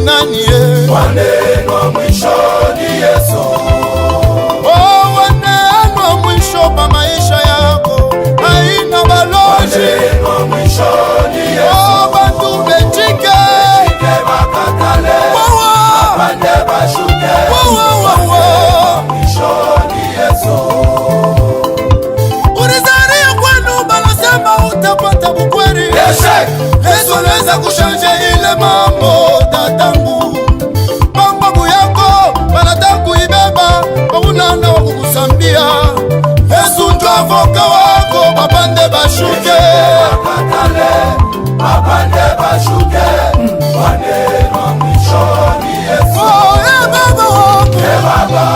nani ye? Waneno mwisho ni Yesu. Oh, waneno mwisho pa maisha yako haina balozi. Waneno mwisho ni Yesu. Oh, bantu bechike bakatale bapande bashuke. Waneno mwisho ni Yesu. Ulizalia kwenu banasema utapata bukweli. Yesu anaweza kushanje ile mambo tatangu. Mambo yako wanataka kuibeba, hauna na kukusambia. Yesu ndio avoka wako, bapande bashuke. Bakatale bapande bashuke. Waneno mwisho ni Yesu. Oh, baba wako. Baba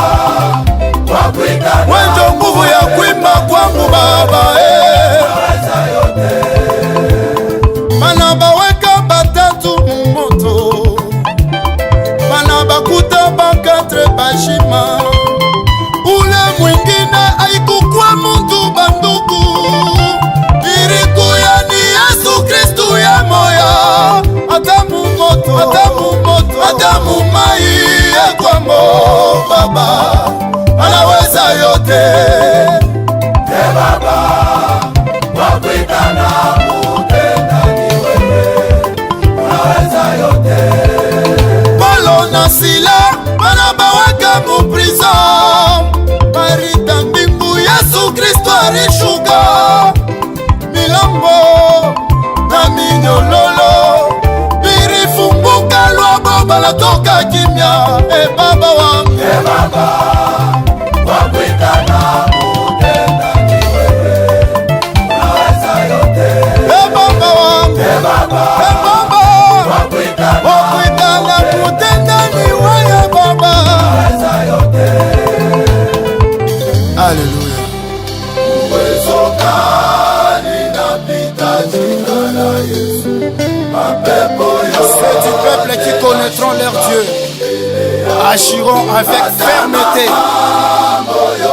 wakuitana. Wenjo nguvu ya kuimba kwangu baba. Naweza yote. Mana baweka batatu mumoto, mana bakuta bakatre bashima. Ule mwingine haikukua muntu bandugu, irikuya ni Yesu Kristu ya moya. Hata mumoto, hata mumai ekwamo baba anaweza yote. Baba wakuitana. Paulo na Sila bana baweka mu prison, barita mbingu Yesu Kristo alishuka. Milambo na minyololo birifunguka, lwabo banatoka kimya. Baba wangu, Baba wakuitana. Utenda ni wewe. Unaweza yote. baba wangu, Baba baba wakuitana kutenda ni wewe baba. unaweza yote. Haleluya. Uwezo gani napita jina la Yesu. Mapepo C'est du peuple qui connaîtront leur Dieu, agiront avec fermeté,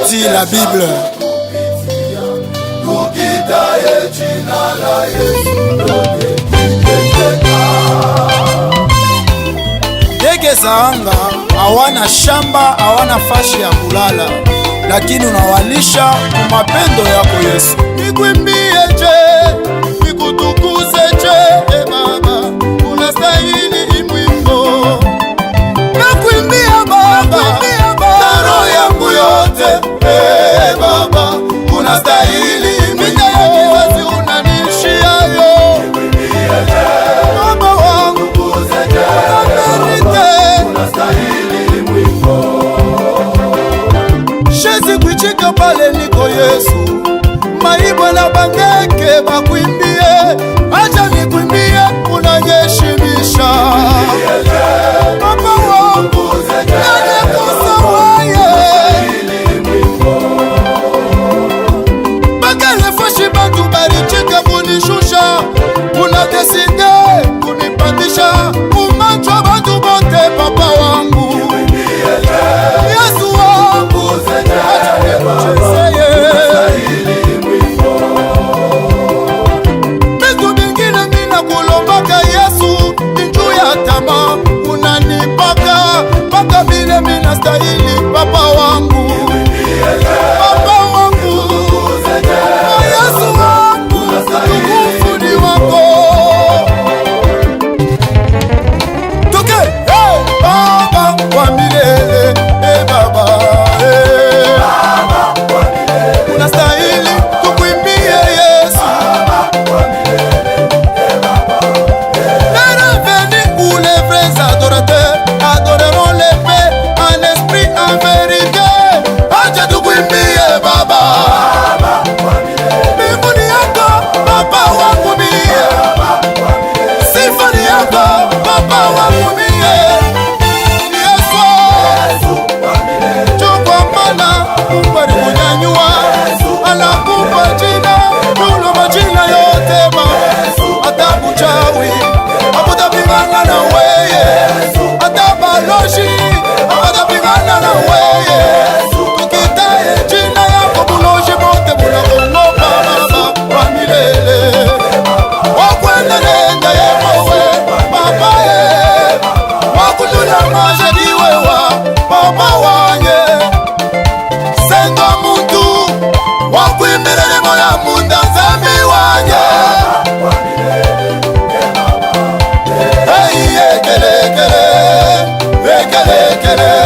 dit la Bible. ukitaye jina la Yesu. Ndege za anga hawana shamba, hawana fashi ya kulala, lakini unawalisha mapendo yako Yesu. Nikwimbie je, nikutukuze je, baba unastahili imwimbo. Nakuimbia baba, na roho yangu yote. Baba unastahili imwimbo, kizazi unanishia yo. Baba wangu Unastahili mwimbo. Shezi kuichika pale niko Yesu, maibwa na bandeke bakwimbie. Acha nikwimbie, unanyeshimisha. Baba wangu nanekosa waye, baka lefashi bantu barichika kunishusha. Unadeside kunipandisha, umanjwa bantu bote. Papa wangu Yesu wangu, acha nikuchezeye. Vitu vingine mina kulombaka Yesu, njuu ya tama unanipaka, paka vile mina stahili. Papa wangu, papa wangu, Yesu wangu, utukufu ni wako. Toke, Baba wa milele, Baba, unastahili tukuimbie Yesu. Bienvenue où les vrais adorateurs adoreront les paix en esprit, en vérité. Acha tukuimbie Baba. Mbinguni yako Baba wangu mie, sifani yako Baba wangu mie. Yesu majaliwewa mama wanye senga muntu wakwimirelemo ya munda nzambi wanye ekelekele ekelekele